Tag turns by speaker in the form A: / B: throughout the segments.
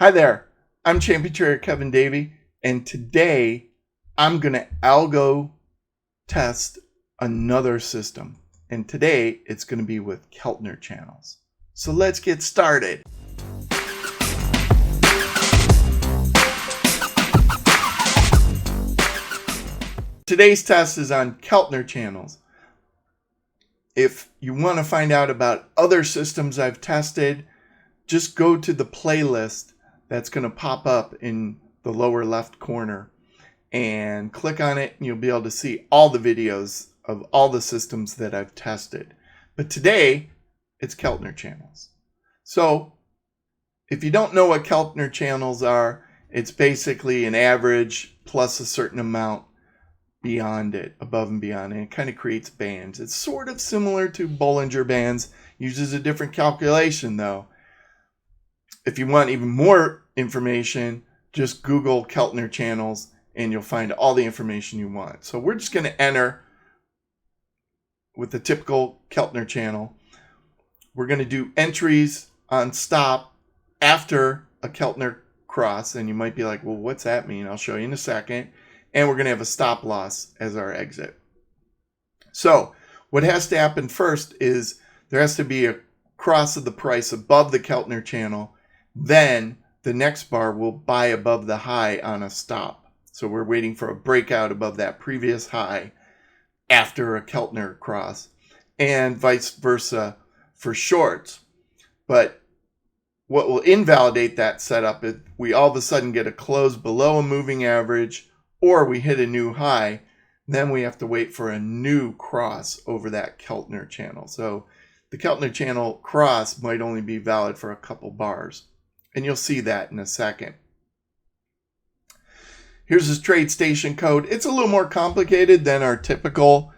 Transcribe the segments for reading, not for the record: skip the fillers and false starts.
A: Hi there, I'm Champion Trader Kevin Davey, and today I'm going to algo test another system. And today it's going to be with Keltner Channels. So let's get started. Today's test is on Keltner Channels. If you want to find out about other systems I've tested, just go to the playlist that's going to pop up in the lower left corner and click on it, and you'll be able to see all the videos of all the systems that I've tested. But today, it's Keltner Channels. So if you don't know what Keltner Channels are, it's basically an average plus a certain amount beyond it, above and beyond, and it kind of creates bands. It's sort of similar to Bollinger Bands, uses a different calculation though. If you want even more information, just Google Keltner Channels and you'll find all the information you want. So we're just going to enter with the typical Keltner channel. We're going to do entries on stop after a Keltner cross. And you might be like, well, what's that mean? I'll show you in a second. And we're going to have a stop loss as our exit. So what has to happen first is there has to be a cross of the price above the Keltner channel. Then the next bar will buy above the high on a stop. So we're waiting for a breakout above that previous high after a Keltner cross, and vice versa for shorts. But what will invalidate that setup is we all of a sudden get a close below a moving average, or we hit a new high. Then we have to wait for a new cross over that Keltner channel. So the Keltner channel cross might only be valid for a couple bars. And you'll see that in a second. Here's this Tradestation Code. It's a little more complicated than our typical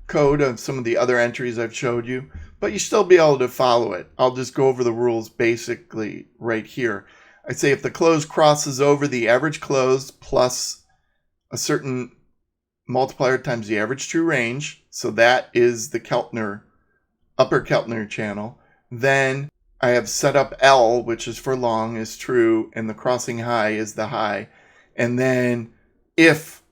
A: code of some of the other entries I've showed you, but you still be able to follow it. I'll just go over the rules basically right here. I say if the close crosses over the average close plus a certain multiplier times the average true range, so that is the Keltner, upper Keltner channel, then I have set up L, which is for long, is true, and the crossing high is the high. And then if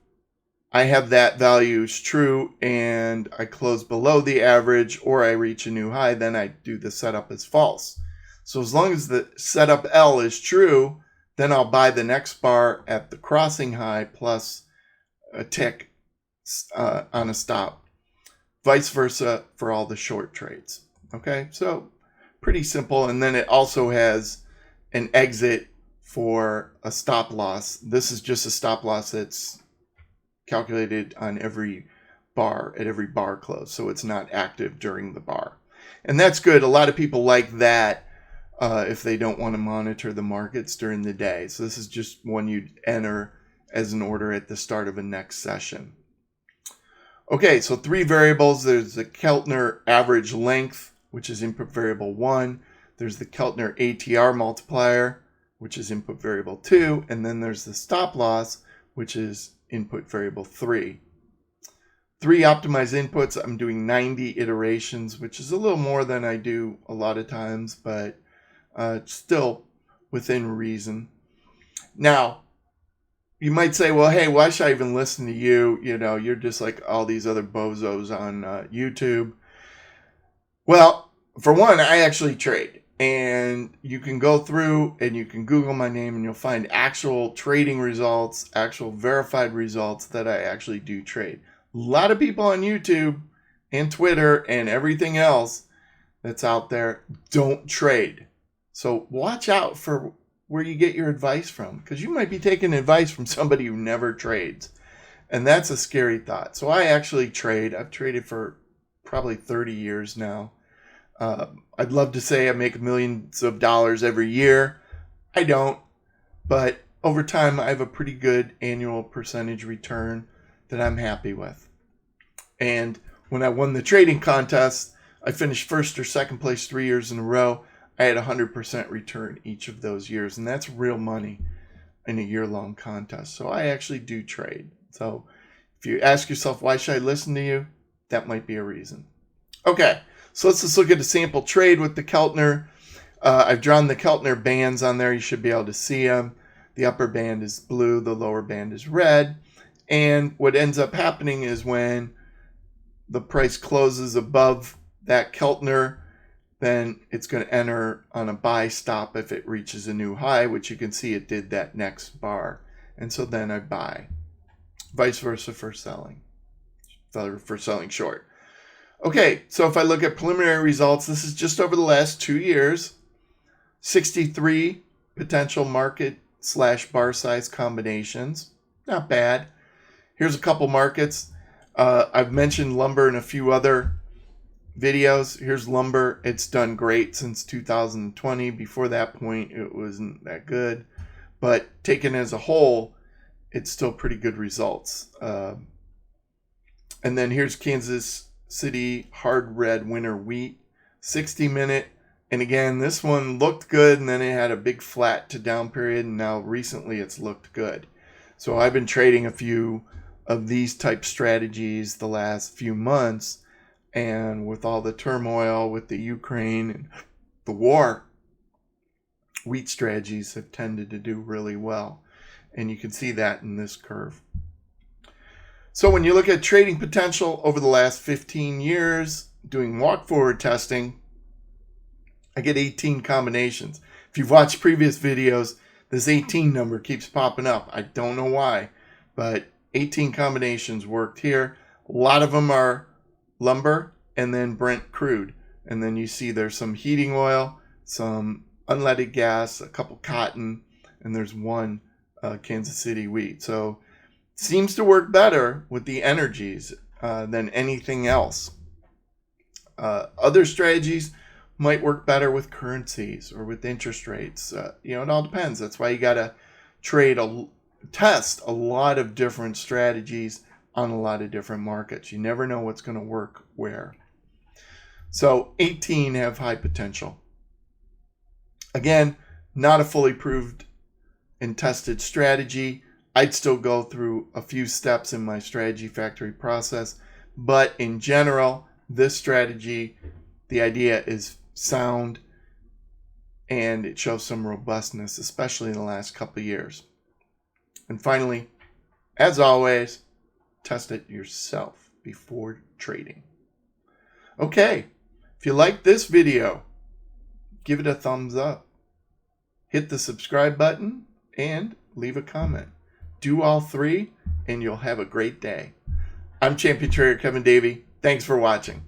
A: I have that value is true and I close below the average or I reach a new high, then I do the setup as false. So as long as the setup L is true, then I'll buy the next bar at the crossing high plus a tick on a stop. Vice versa for all the short trades. Okay, so pretty simple. And then it also has an exit for a stop loss. This is just a stop loss that's calculated on every bar, at every bar close. So it's not active during the bar. And that's good. A lot of people like that if they don't want to monitor the markets during the day. So this is just one you'd enter as an order at the start of a next session. Okay, so three variables. There's the Keltner average length, which is input variable 1. There's the Keltner ATR multiplier, which is input variable 2. And then there's the stop loss, which is input variable 3. 3 optimized inputs. I'm doing 90 iterations, which is a little more than I do a lot of times, but it's still within reason. Now, you might say, well, hey, why should I even listen to you? You know, you're just like all these other bozos on YouTube. Well, for one, I actually trade, and you can go through and you can Google my name and you'll find actual trading results, actual verified results that I actually do trade. A lot of people on YouTube and Twitter and everything else that's out there don't trade. So watch out for where you get your advice from, because you might be taking advice from somebody who never trades. And that's a scary thought. So I actually trade. I've traded for probably 30 years now. I'd love to say I make millions of dollars every year. I don't, but over time I have a pretty good annual percentage return that I'm happy with. And when I won the trading contest, I finished first or second place 3 years in a row. I had 100% return each of those years, and that's real money in a year-long contest. So I actually do trade. So if you ask yourself, why should I listen to you? That might be a reason. Okay. So let's just look at a sample trade with the Keltner. I've drawn the Keltner bands on there. You should be able to see them. The upper band is blue, the lower band is red. And what ends up happening is when the price closes above that Keltner, then it's going to enter on a buy stop if it reaches a new high, which you can see it did that next bar. And so then I buy. Vice versa for selling short. Okay, so if I look at preliminary results, this is just over the last 2 years. 63 potential market / bar size combinations. Not bad. Here's a couple markets. I've mentioned lumber in a few other videos. Here's lumber. It's done great since 2020. Before that point, it wasn't that good. But taken as a whole, it's still pretty good results. And then here's Kansas City hard red winter wheat, 60-minute. And again, this one looked good, and then it had a big flat to down period, and now recently it's looked good. So I've been trading a few of these type strategies the last few months, and with all the turmoil with the Ukraine and the war, wheat strategies have tended to do really well. And you can see that in this curve. So when you look at trading potential over the last 15 years, doing walk forward testing, I get 18 combinations. If you've watched previous videos, this 18 number keeps popping up. I don't know why, but 18 combinations worked here. A lot of them are lumber and then Brent crude. And then you see there's some heating oil, some unleaded gas, a couple cotton, and there's one Kansas City wheat. So it seems to work better with the energies than anything else. Other strategies might work better with currencies or with interest rates. It all depends. That's why you got to test a lot of different strategies on a lot of different markets. You never know what's going to work where. So 18 have high potential. Again, not a fully proved and tested strategy. I'd still go through a few steps in my strategy factory process, but in general, this strategy, the idea is sound and it shows some robustness, especially in the last couple of years. And finally, as always, test it yourself before trading. Okay, if you like this video, give it a thumbs up. Hit the subscribe button and leave a comment. Do all three and you'll have a great day. I'm Champion Trader Kevin Davey. Thanks for watching.